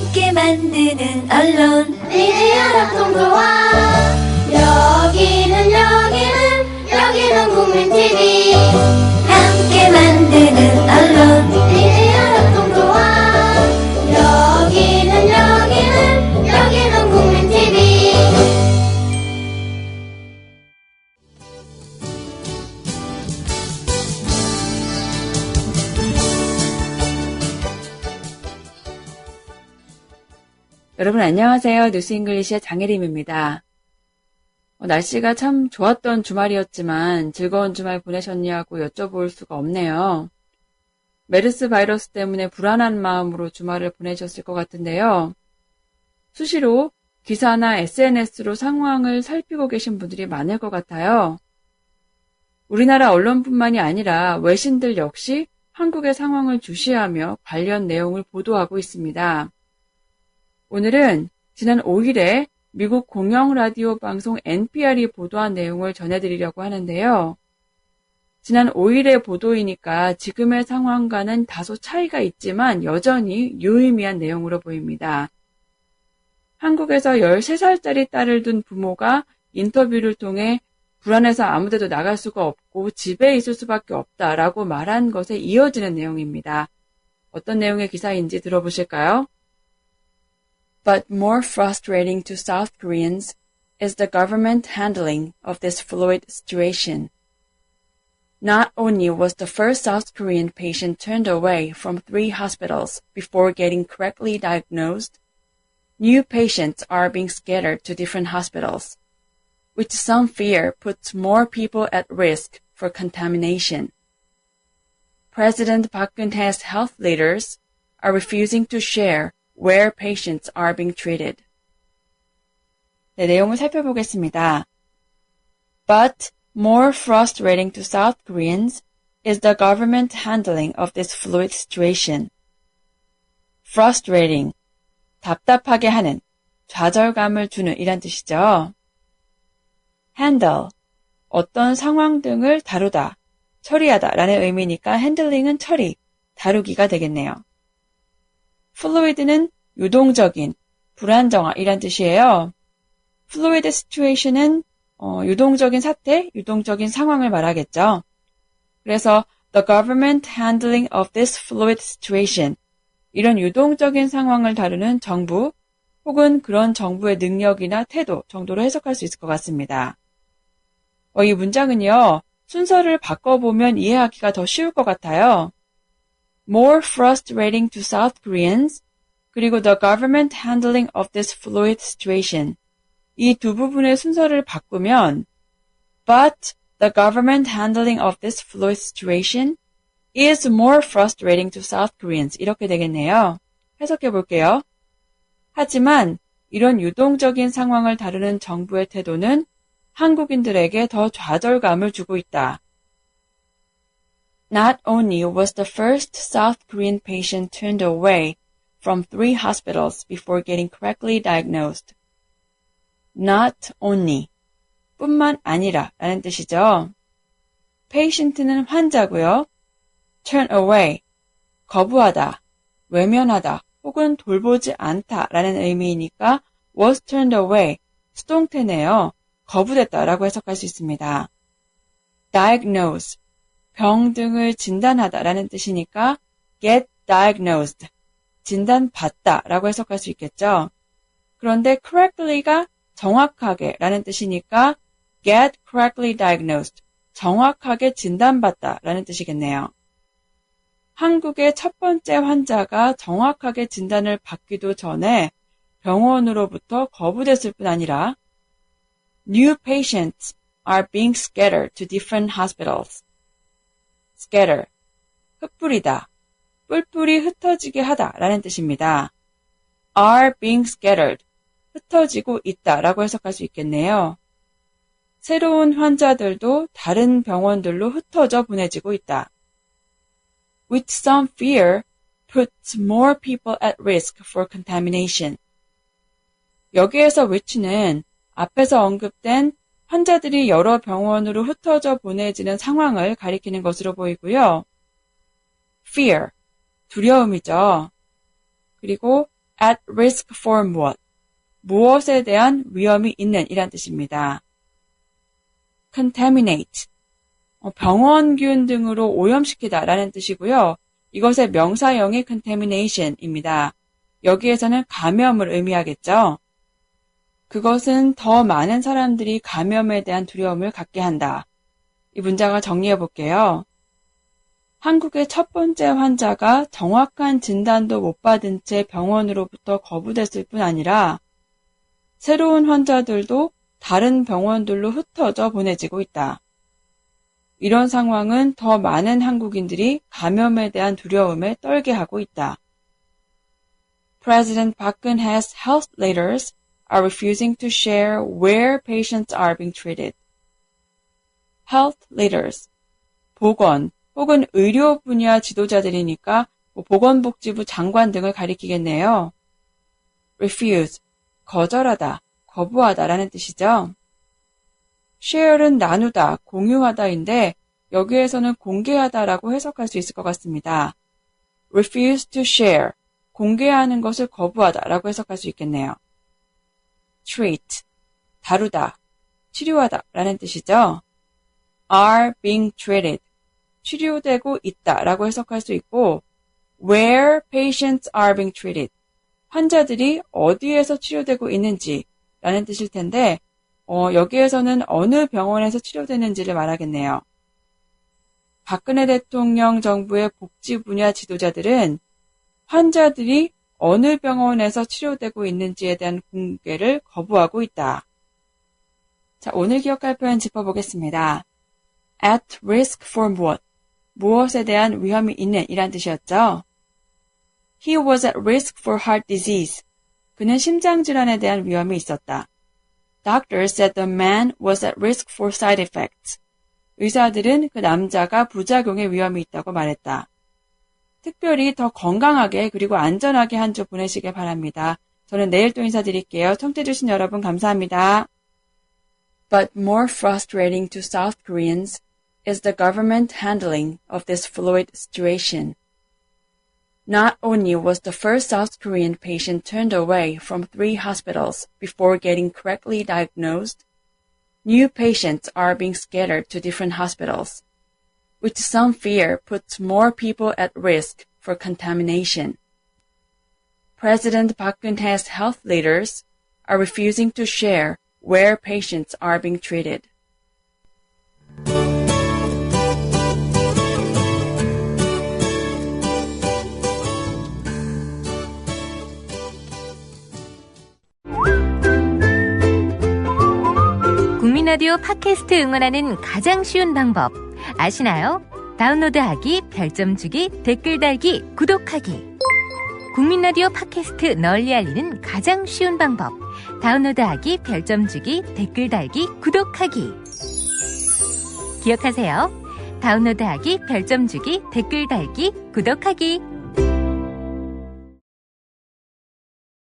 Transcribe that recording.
함께 만드는 언론 미디어 협동조합. 여기는 국민TV. 함께 만드는 언론 미디어 협동조합. 여기는 국민TV. 여러분 안녕하세요. 뉴스잉글리시의 장혜림입니다. 날씨가 참 좋았던 주말이었지만 즐거운 주말 보내셨냐고 여쭤볼 수가 없네요. 메르스 바이러스 때문에 불안한 마음으로 주말을 보내셨을 것 같은데요. 수시로 기사나 SNS로 상황을 살피고 계신 분들이 많을 것 같아요. 우리나라 언론뿐만이 아니라 외신들 역시 한국의 상황을 주시하며 관련 내용을 보도하고 있습니다. 오늘은 지난 5일에 미국 공영라디오 방송 NPR이 보도한 내용을 전해드리려고 하는데요. 지난 5일의 보도이니까 지금의 상황과는 다소 차이가 있지만 여전히 유의미한 내용으로 보입니다. 한국에서 13살짜리 딸을 둔 부모가 인터뷰를 통해 불안해서 아무데도 나갈 수가 없고 집에 있을 수밖에 없다라고 말한 것에 이어지는 내용입니다. 어떤 내용의 기사인지 들어보실까요? But more frustrating to South Koreans is the government handling of this fluid situation. Not only was the first South Korean patient turned away from 3 hospitals before getting correctly diagnosed, new patients are being scattered to different hospitals, which some fear puts more people at risk for contamination. President Park Geun-hye's health leaders are refusing to share where patients are being treated. 네, 내용을 살펴보겠습니다. But more frustrating to South Koreans is the government handling of this fluid situation. Frustrating, 답답하게 하는, 좌절감을 주는 이란 뜻이죠. Handle, 어떤 상황 등을 다루다, 처리하다 라는 의미니까 handling은 처리, 다루기가 되겠네요. fluid는 유동적인, 불안정이란 뜻이에요. fluid situation은 유동적인 사태, 유동적인 상황을 말하겠죠. 그래서 the government handling of this fluid situation, 이런 유동적인 상황을 다루는 정부 혹은 그런 정부의 능력이나 태도 정도로 해석할 수 있을 것 같습니다. 이 문장은요, 순서를 바꿔보면 이해하기가 더 쉬울 것 같아요. More frustrating to South Koreans, 그리고 the government handling of this fluid situation. 이 두 부분의 순서를 바꾸면 But the government handling of this fluid situation is more frustrating to South Koreans. 이렇게 되겠네요. 해석해 볼게요. 하지만 이런 유동적인 상황을 다루는 정부의 태도는 한국인들에게 더 좌절감을 주고 있다. Not only was the first South Korean patient turned away from 3 hospitals before getting correctly diagnosed. Not only, 뿐만 아니라 라는 뜻이죠. patient는 환자고요. turn away, 거부하다, 외면하다, 혹은 돌보지 않다 라는 의미이니까 was turned away, 수동태네요. 거부됐다라고 해석할 수 있습니다. diagnose, 병 등을 진단하다 라는 뜻이니까 get diagnosed, 진단받다 라고 해석할 수 있겠죠. 그런데 correctly가 정확하게 라는 뜻이니까 get correctly diagnosed, 정확하게 진단받다 라는 뜻이겠네요. 한국의 첫 번째 환자가 정확하게 진단을 받기도 전에 병원으로부터 거부됐을 뿐 아니라 new patients are being scattered to different hospitals. scatter, 흩뿌리다, 뿔뿔이 흩어지게 하다 라는 뜻입니다. are being scattered, 흩어지고 있다 라고 해석할 수 있겠네요. 새로운 환자들도 다른 병원들로 흩어져 보내지고 있다. With some fear puts more people at risk for contamination. 여기에서 which는 앞에서 언급된 환자들이 여러 병원으로 흩어져 보내지는 상황을 가리키는 것으로 보이고요. fear, 두려움이죠. 그리고 at risk for 무엇, 무엇에 대한 위험이 있는 이란 뜻입니다. contaminate, 병원균 등으로 오염시키다 라는 뜻이고요. 이것의 명사형이 contamination입니다. 여기에서는 감염을 의미하겠죠. 그것은 더 많은 사람들이 감염에 대한 두려움을 갖게 한다. 이 문장을 정리해 볼게요. 한국의 첫 번째 환자가 정확한 진단도 못 받은 채 병원으로부터 거부됐을 뿐 아니라 새로운 환자들도 다른 병원들로 흩어져 보내지고 있다. 이런 상황은 더 많은 한국인들이 감염에 대한 두려움에 떨게 하고 있다. President Park Geun-hye's health leaders are refusing to share where patients are being treated. Health leaders, 보건 혹은 의료 분야 지도자들이니까 보건복지부 장관 등을 가리키겠네요. refuse, 거절하다, 거부하다라는 뜻이죠. share는 나누다, 공유하다인데 여기에서는 공개하다라고 해석할 수 있을 것 같습니다. refuse to share, 공개하는 것을 거부하다라고 해석할 수 있겠네요. treat, 다루다, 치료하다라는 뜻이죠. are being treated, 치료되고 있다라고 해석할 수 있고 where patients are being treated, 환자들이 어디에서 치료되고 있는지라는 뜻일 텐데 여기에서는 어느 병원에서 치료되는지를 말하겠네요. 박근혜 대통령 정부의 복지 분야 지도자들은 환자들이 어느 병원에서 치료되고 있는지에 대한 공개를 거부하고 있다. 자, 오늘 기억할 표현 짚어보겠습니다. at risk for 무엇, 무엇에 대한 위험이 있는 이란 뜻이었죠. He was at risk for heart disease. 그는 심장질환에 대한 위험이 있었다. Doctors said the man was at risk for side effects. 의사들은 그 남자가 부작용의 위험이 있다고 말했다. 특별히 더 건강하게 그리고 안전하게 한 주 보내시길 바랍니다. 저는 내일 또 인사드릴게요. 청취해주신 여러분 감사합니다. But more frustrating to South Koreans is the government handling of this fluid situation. Not only was the first South Korean patient turned away from 3 hospitals before getting correctly diagnosed, new patients are being scattered to different hospitals, which some fear puts more people at risk for contamination. President Park Geun-hye's health leaders are refusing to share where patients are being treated. 국민라디오 팟캐스트 응원하는 가장 쉬운 방법 아시나요? 다운로드하기, 별점 주기, 댓글 달기, 구독하기. 국민라디오 팟캐스트 널리 알리는 가장 쉬운 방법. 다운로드하기, 별점 주기, 댓글 달기, 구독하기. 기억하세요. 다운로드하기, 별점 주기, 댓글 달기, 구독하기.